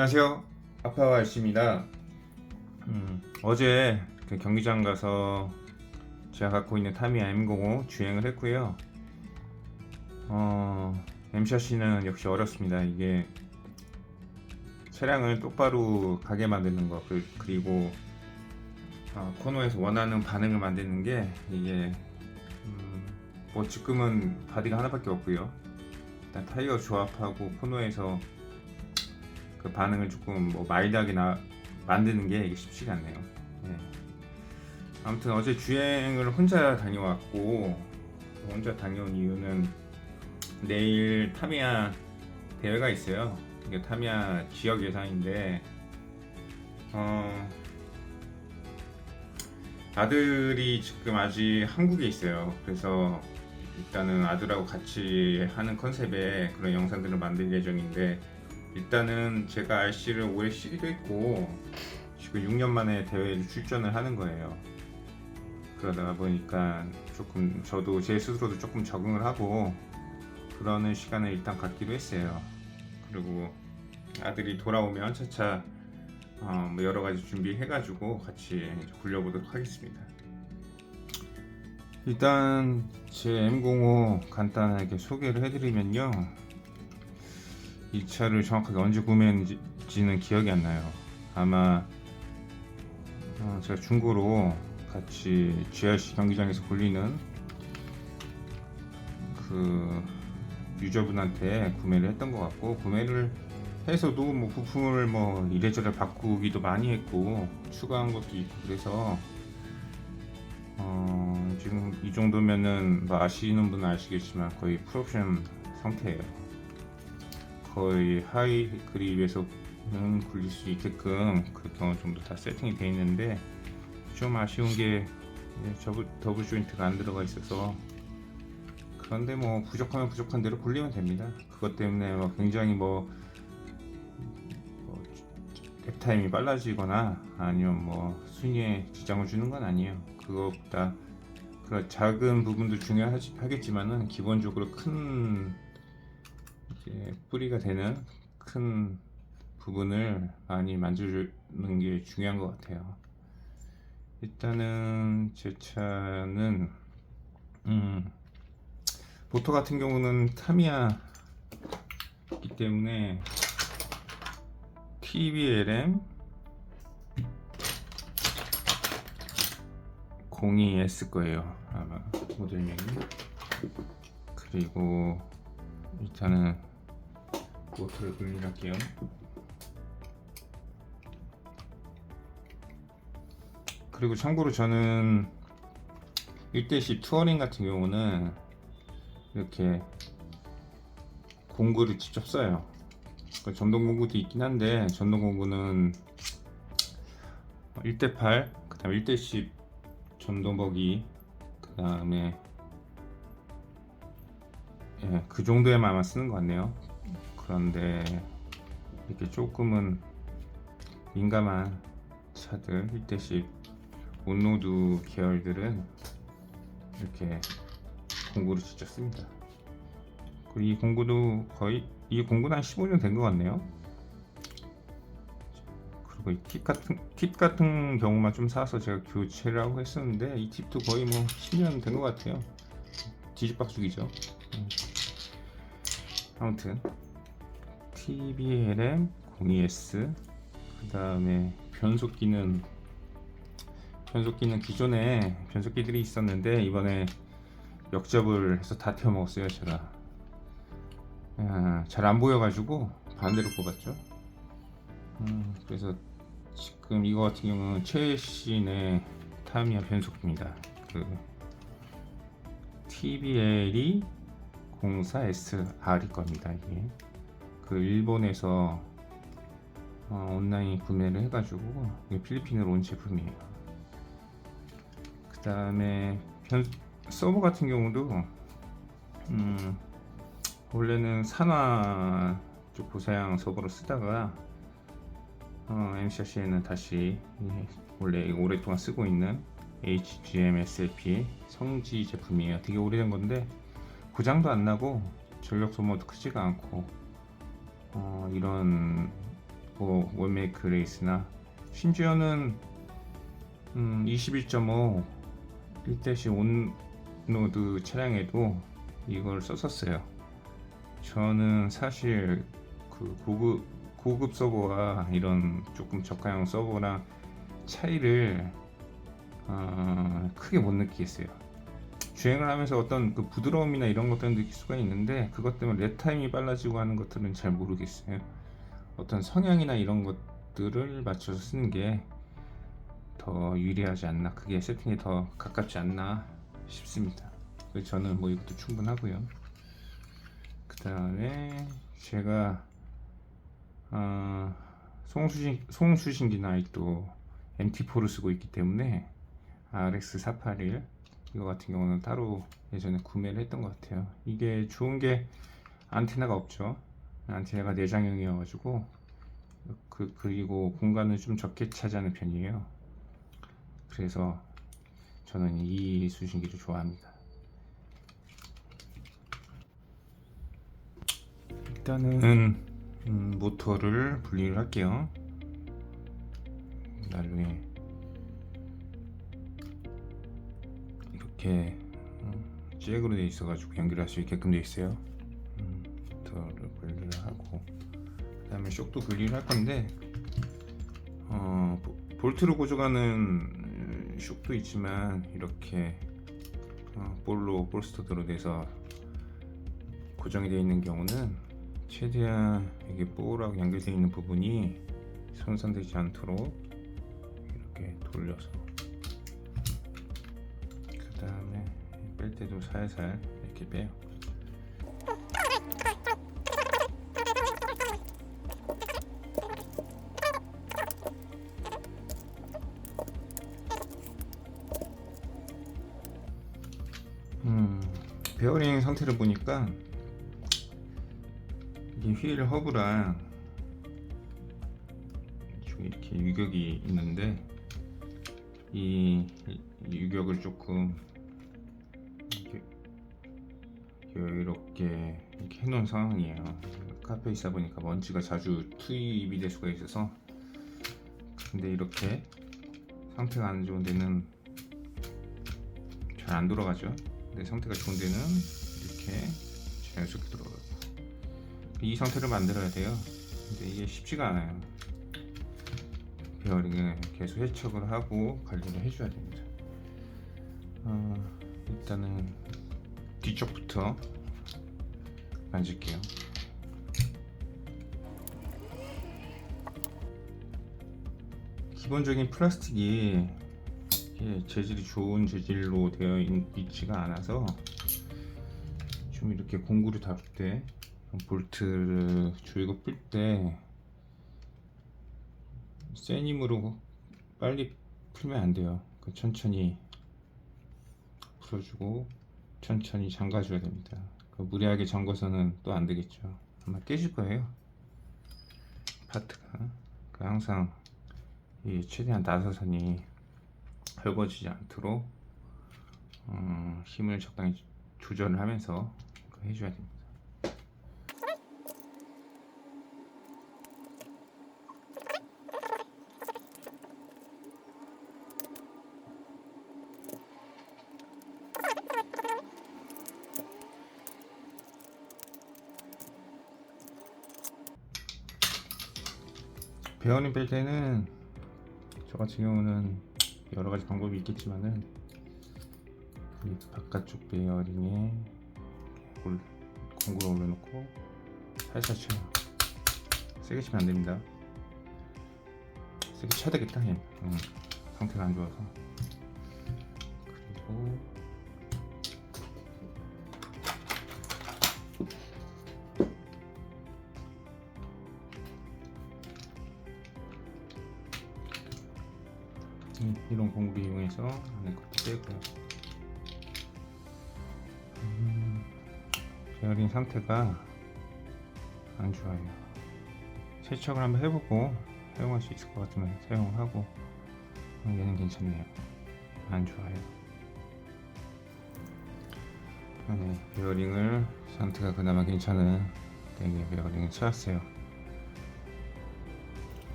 안녕하세요. 아빠와 씨입니다. 어제 그 경기장 가서 제가 갖고 있는 타미야 M05 주행을 했고요. M샷시는 역시 어렵습니다. 이게 차량을 똑바로 가게 만드는 거, 그리고 코너에서 원하는 반응을 만드는 게 이게 뭐 지금은 바디가 하나밖에 없고요. 일단 타이어 조합하고 코너에서 그 반응을 조금 뭐 마일드하게 만드는 게 이게 쉽지가 않네요. 네. 아무튼 어제 주행을 혼자 다녀왔고, 혼자 다녀온 이유는 내일 타미야 대회가 있어요. 이게 타미야 지역 예선인데 아들이 지금 아직 한국에 있어요. 그래서 일단은 아들하고 같이 하는 컨셉의 그런 영상들을 만들 예정인데, 일단은 제가 RC를 올해 시기도 했고 지금 6년 만에 대회를 출전을 하는 거예요. 그러다 보니까 조금 저도 제 스스로도 조금 적응을 하고 그러는 시간을 일단 갖기로 했어요. 그리고 아들이 돌아오면 차차 뭐 여러 가지 준비해가지고 같이 굴려보도록 하겠습니다. 일단 제 M05 간단하게 소개를 해드리면요, 이 차를 정확하게 언제 구매했는지는 기억이 안 나요. 아마 제가 중고로 같이 GRC 경기장에서 굴리는 그 유저분한테 구매를 했던 것 같고, 구매를 해서도 뭐 부품을 뭐 이래저래 바꾸기도 많이 했고 추가한 것도 있고, 그래서 지금 이 정도면은 뭐 아시는 분은 아시겠지만 거의 풀옵션 상태예요. 거의 하이 그립에서는 굴릴 수 있게끔 그렇게 어느 정도 다 세팅이 되어 있는데, 좀 아쉬운 게 더블 조인트가 안 들어가 있어서, 그런데 뭐 부족하면 부족한 대로 굴리면 됩니다. 그것 때문에 뭐 굉장히 뭐 랩타임이 빨라지거나 아니면 뭐 순위에 지장을 주는 건 아니에요. 그것보다 그런 작은 부분도 중요하겠지만은 기본적으로 큰 이제 뿌리가 되는 큰 부분을 많이 만져주는 게 중요한 것 같아요. 일단은 제 차는 모터 같은 경우는 타미야이기 때문에 TBLM 02S 거예요, 아마 모델명이. 그리고 일단은 모터를 분리할게요. 그리고 참고로 저는 1대10 투어링 같은 경우는 이렇게 공구를 직접 써요. 전동 공구도 있긴 한데, 전동 공구는 1대8, 그 다음에 1대10 전동버기, 그 다음에 그 정도에만 아마 쓰는 것 같네요. 그런데 이렇게 조금은 민감한 차들, 1대10 온로드 계열들은 이렇게 공구를 직접 씁니다. 그리고 이 공구도 이 공구는 한 15년 된 것 같네요. 그리고 이 팁 같은 경우만 좀 사서 제가 교체를 하고 했었는데, 이 팁도 거의 뭐 10년 된 것 같아요. 뒤집박죽이죠. 아무튼 TBLM 02S, 그 다음에 변속기는 기존에 변속기들이 있었는데 이번에 역접을 해서 다 태워먹었어요. 제가 잘 안 보여가지고 반대로 뽑았죠. 그래서 지금 이거 같은 경우는 최신의 타미야 변속기입니다. 그 TBL이 04SR이 겁니다. 이게 그 일본에서 온라인 구매를 해가지고 필리핀으로 온 제품이에요. 그 다음에 서버 같은 경우도 원래는 산화 쪽 고사양 서버로 쓰다가 M샷시에는 다시 원래 오랫동안 쓰고 있는 HGM SLP 성지 제품이에요. 되게 오래된 건데 고장도 안 나고 전력 소모도 크지가 않고 이런 뭐 원메이크 레이스나 심지어는 21.5 1-5 노드 차량에도 이걸 썼었어요. 저는 사실 그 고급 서버와 이런 조금 저가형 서버랑 차이를 크게 못 느끼겠어요. 주행을 하면서 어떤 그 부드러움이나 이런 것들은 느낄 수가 있는데, 그것 때문에 랩타임이 빨라지고 하는 것들은 잘 모르겠어요. 어떤 성향이나 이런 것들을 맞춰서 쓰는 게 더 유리하지 않나, 그게 세팅이 더 가깝지 않나 싶습니다. 그래서 저는 뭐 이것도 충분하고요. 그 다음에 제가 송수신기나 아직도 MT4를 쓰고 있기 때문에 RX481 이거 같은 경우는 따로 예전에 구매를 했던 것 같아요. 이게 좋은 게 안테나가 없죠. 안테나가 내장형이어 가지고 그리고 공간을 좀 적게 차지하는 편이에요. 그래서 저는 이 수신기를 좋아합니다. 일단은 모터를 분리를 할게요. 나중에 이렇게 잭으로 되어 있어 가지고 연결할 수 있게끔 되어 있어요. 모터를 분리를 하고, 그 다음에 쇽도 분리를 할 건데, 볼트로 고정하는 쇽도 있지만 이렇게 볼스터드로 돼서 고정이 되어 있는 경우는 최대한 이게 볼하고 연결되어 있는 부분이 손상되지 않도록 이렇게 돌려서, 그 다음에 뺄 때도 살살 이렇게 빼요. 베어링 상태를 보니까 이 휠 허브랑 좀 이렇게 유격이 있는데, 이 유격을 조금 여유롭게 이렇게 해놓은 상황이에요. 카페에 있다 보니까 먼지가 자주 투입이 될 수가 있어서. 근데 이렇게 상태가 안 좋은 데는 잘 안 돌아가죠. 근데 상태가 좋은 데는 이렇게 자연스럽게 돌아가요. 이 상태를 만들어야 돼요. 근데 이게 쉽지가 않아요. 베어링을 계속 해척을 하고 관리를 해줘야 됩니다. 일단은 뒤쪽부터 만질게요. 기본적인 플라스틱이 재질이 좋은 재질로 되어 있지가 않아서 좀 이렇게 공구를 다룰 때, 볼트를 조이고 풀 때 센 힘으로 빨리 풀면 안 돼요. 천천히 풀어주고 천천히 잠가줘야 됩니다. 무리하게 잠궈서는 또 안 되겠죠. 아마 깨질 거예요, 파트가. 항상 최대한 나사선이 헐거지지 않도록 힘을 적당히 조절을 하면서 해줘야 됩니다. 베어링 뺄 때는 저 같은 경우는 여러 가지 방법이 있겠지만은, 이 바깥쪽 베어링에 공구를 올려놓고 살살 쳐요. 세게 치면 안 됩니다. 세게 쳐야 되겠다. 상태가 안 좋아서. 그리고 이런 공구를 이용해서 안에 것도 빼고요. 베어링 상태가 안 좋아요. 세척을 한번 해보고 사용할 수 있을 것 같으면 사용하고, 얘는 괜찮네요. 안 좋아요. 베어링을 상태가 그나마 괜찮은 베어링을 찾았어요.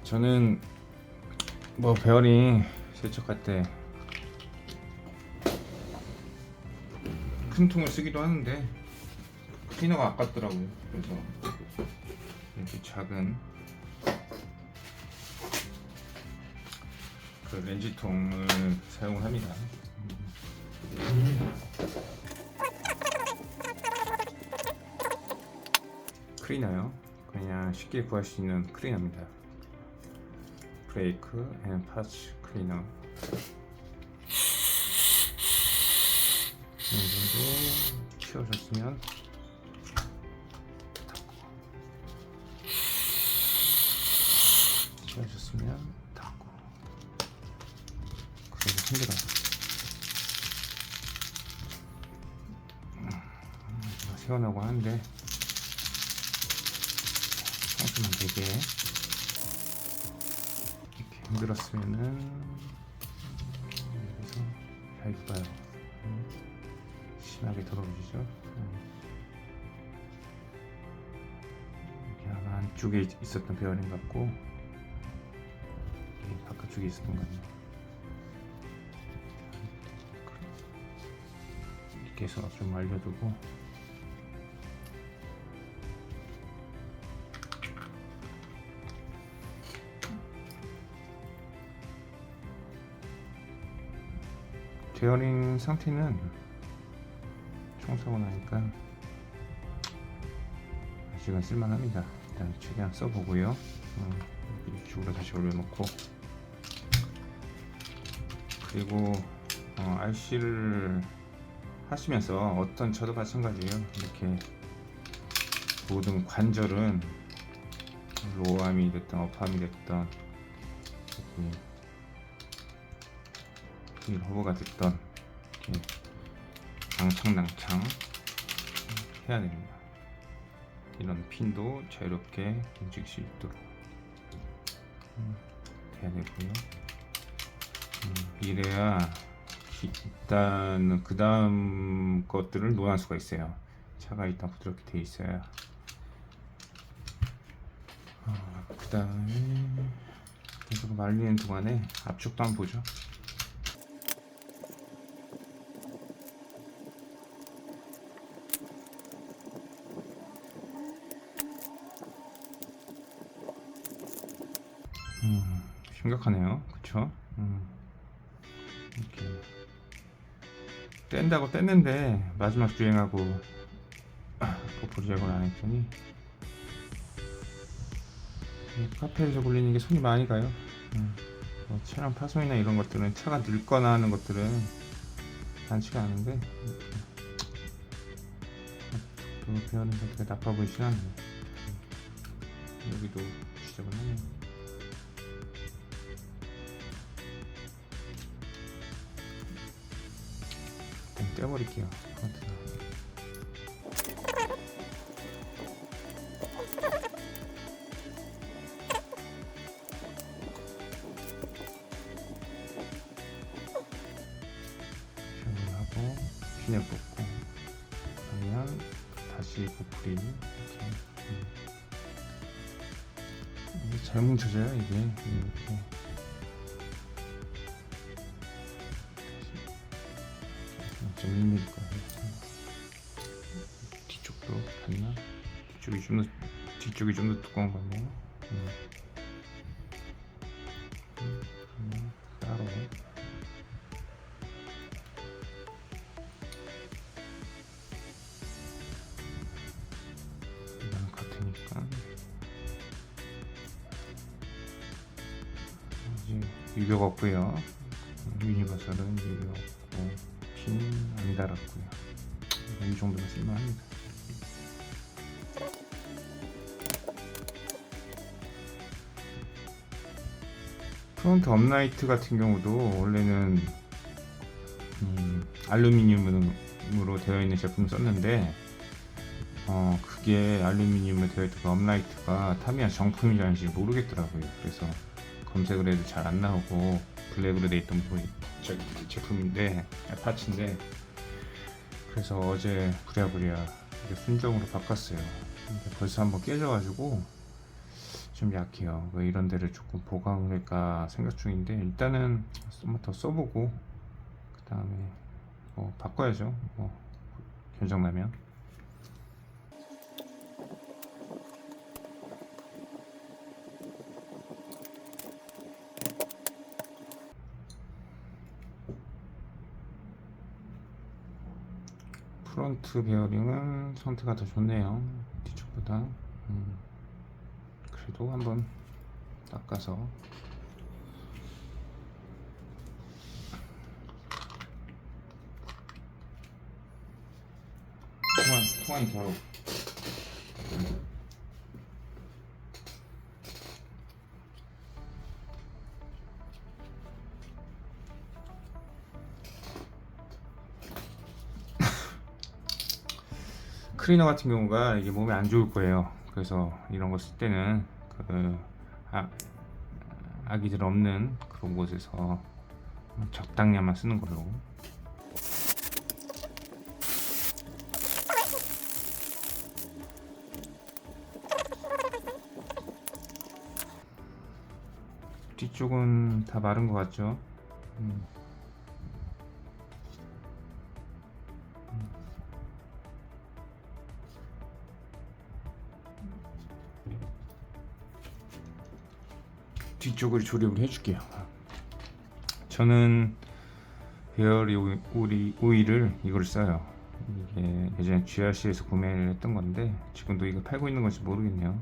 저는 뭐 베어링 세척할 때 큰 통을 쓰기도 하는데 클리너가 아깝더라고요. 그래서 이렇게 작은 그 렌즈통을 사용을 합니다. 클리너요. 그냥 쉽게 구할 수 있는 클리너입니다. 브레이크 앤 파츠 클리너. 이 정도 치워줬으면 닫고, 치워줬으면 닫고. 그래도 힘들어요. 세워나고 하는데 청소만 되게 이렇게 힘들었으면은 여기서 얇아요. 심하게 들어오시죠. 이게 아마 안쪽에 있었던 베어링 같고 이게 바깥쪽에 있었던 것 같네요. 이렇게 해서 좀 말려두고 베어링 상태는 청소하고 나니까 아직은 쓸만합니다. 일단 최대한 써보고요. 이쪽으로 다시 올려놓고, 그리고 RC를 하시면서 어떤 차도 마찬가지예요. 이렇게 모든 관절은 로암이 됐던 어팜이 됐던 허브가 됐던 이렇게 낭창낭창 해야 됩니다. 이런 핀도 자유롭게 움직일 수 있도록 해야 되고요. 이래야 일단은 그 다음 것들을 놓을 수가 있어요. 차가 일단 부드럽게 돼 있어야. 그 다음에 계속 말리는 동안에 압축도 한번 보죠. 심각하네요. 그쵸? 이렇게 뗀다고 뗐는데 마지막 주행하고 버프를 제거를 안 했더니 카페에서 굴리는 게 손이 많이 가요. 뭐 차량 파손이나 이런 것들은 차가 늙거나 하는 것들은 많지가 않은데 또 배우는 게 되게 나빠 보이진 않네요. 여기도 지적을 하네요. 떼어버릴게요. 샤워를 하고 핀을 뽑고 그러면 다시 보풀이 이게 잘 뭉쳐져요. 이게 이렇게 좀 밀릴 거예요. 뒤쪽도 봤나? 뒤쪽이 좀 더 두꺼운 것 같네요. 따로 이거는 같으니까 이제 유격 없고요. 유니버설은 유격 없고 핀 안 달았고요. 이 정도면 쓸만합니다. 프론트 업라이트 같은 경우도 원래는 알루미늄으로 되어 있는 제품을 썼는데 그게 알루미늄으로 되어 있던 그 업라이트가 타미야 정품이라는지 모르겠더라고요. 그래서 검색을 해도 잘 안 나오고 블랙으로 되어 있던 제품인데 파츠인데, 그래서 어제 부랴부랴 순정으로 바꿨어요. 근데 벌써 한번 깨져가지고 좀 약해요. 왜 이런 데를 조금 보강할까 생각 중인데, 일단은 좀 더 써보고 그 다음에 뭐 바꿔야죠. 뭐 결정나면. 프론트 베어링은 상태가 더 좋네요, 뒤쪽보다. 그래도 한번 닦아서. 통환이 바로. 클리너 같은 경우가 이게 몸에 안 좋을 거예요. 그래서 이런 거 쓸 때는 그 아기들 없는 그런 곳에서 적당량만 쓰는 걸로. 뒤쪽은 다 마른 것 같죠? 뒤쪽을 조립을 해줄게요. 저는 베어리 오일을 이걸 써요. 이게 예전에 GRC에서 구매를 했던 건데 지금도 이거 팔고 있는 건지 모르겠네요.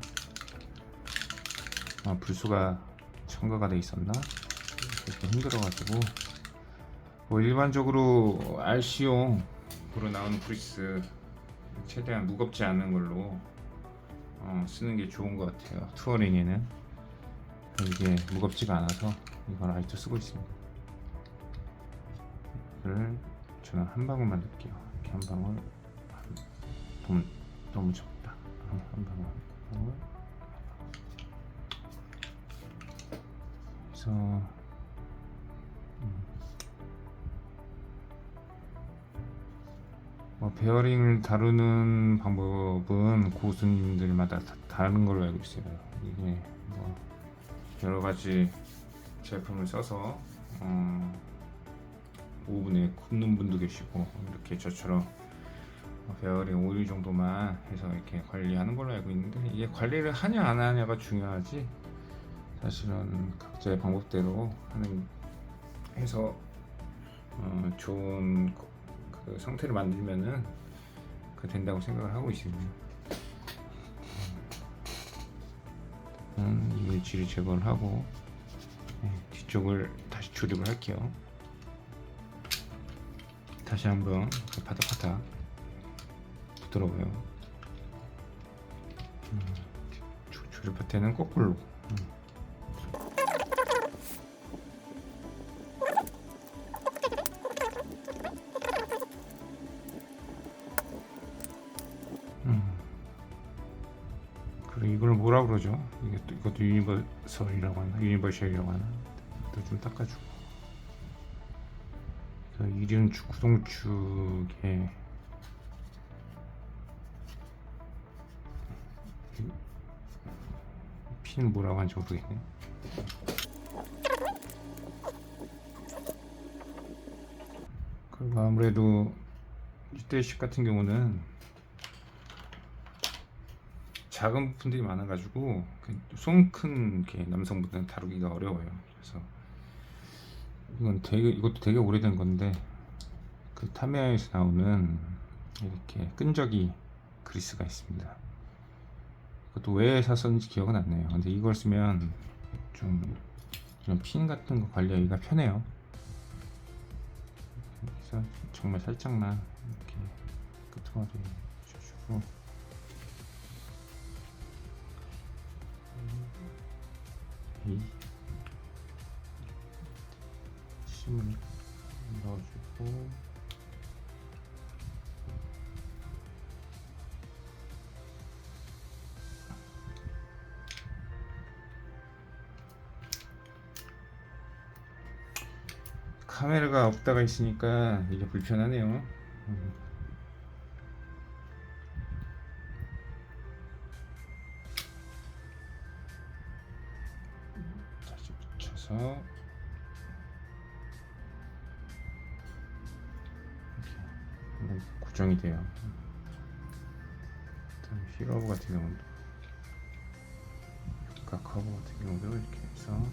불소가 첨가가 돼 있었나? 좀 힘들어가지고. 뭐 일반적으로 RC용으로 나오는 그리스 최대한 무겁지 않은 걸로 쓰는 게 좋은 것 같아요. 투어링에는 이게 무겁지가 않아서 이걸 아직도 쓰고 있습니다. 이거를 저는 한 방울만 넣을게요. 이렇게 한 방울. 너무 적다. 한 방울. 그래서 베어링을 다루는 방법은 고수님들마다 다 다른 걸로 알고 있어요. 이게 뭐 여러 가지 제품을 써서 오븐에 굽는 분도 계시고, 이렇게 저처럼 베어링 오일 정도만 해서 이렇게 관리하는 걸로 알고 있는데, 이게 관리를 하냐 안 하냐가 중요하지, 사실은 각자의 방법대로 해서 좋은 그 상태를 만들면은 된다고 생각을 하고 있습니다. 이물질을 제거를 하고 뒤쪽을 다시 조립을 할게요. 다시 한번 바닥바닥 부드러워요. 조립할 때는 거꾸로. 그리고 이걸 뭐라 그러죠? 이것도 유니버설이라고 하나? 유니버셜이라고 하나? 또 좀 닦아주고. 이륜축, 구동축에 핀은 뭐라고 하는지 모르겠네. 그리고 아무래도 1대10 같은 경우는 작은 부품들이 많아가지고 손 큰 남성분들은 다루기가 어려워요. 그래서 이것도 되게 오래된 건데, 그 타미야에서 나오는 이렇게 끈적이 그리스가 있습니다. 그것도 왜 샀었는지 기억은 안 나요. 근데 이걸 쓰면 좀 이런 핀 같은 거 관리하기가 편해요. 그래서 정말 살짝만 이렇게 끄트머리 해주고, 침을 넣어주고, 카메라가 없다가 있으니까 이게 불편하네요. 맞춰서 이렇게 고정이 돼요. 힐러브 같은 경우도 육각 커브 같은 경우도 이렇게 해서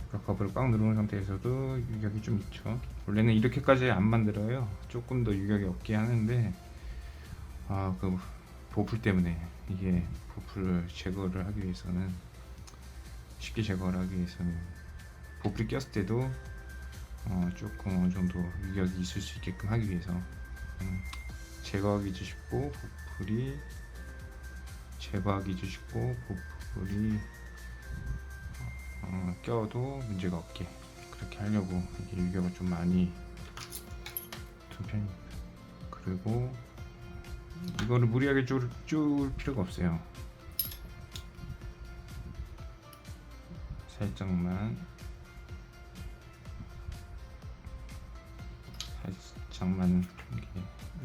육각 커브를 꽉 누르는 상태에서도 유격이 좀 있죠. 원래는 이렇게까지 안 만들어요. 조금 더 유격이 없게 하는데 그 보풀 때문에 이게 보풀을 제거를 하기 위해서는 쉽게 제거를 하기 위해서는 보풀이 꼈을 때도 조금 어느 정도 유격이 있을 수 있게끔 하기 위해서 제거하기도 쉽고 보풀이 제거하기도 쉽고 보풀이 껴도 문제가 없게 그렇게 하려고 이게 유격을 좀 많이 둔 편입니다. 그리고 이거를 무리하게 줄 필요가 없어요. 살짝만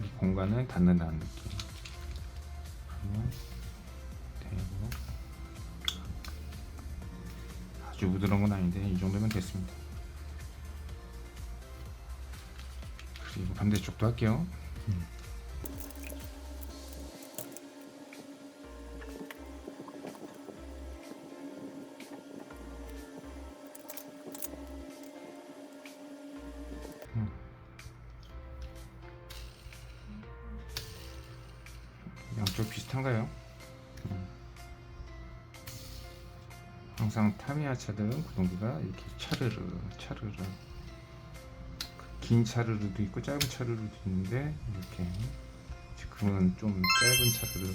이 공간을 닫는다는 느낌. 그러면 되고 아주 부드러운 건 아닌데 이 정도면 됐습니다. 그리고 반대쪽도 할게요. 양쪽 비슷한가요? 항상 타미야 차들은 구동기가 이렇게 차르르 긴 차르르도 있고 짧은 차르르도 있는데 이렇게 지금은 좀 짧은 차르르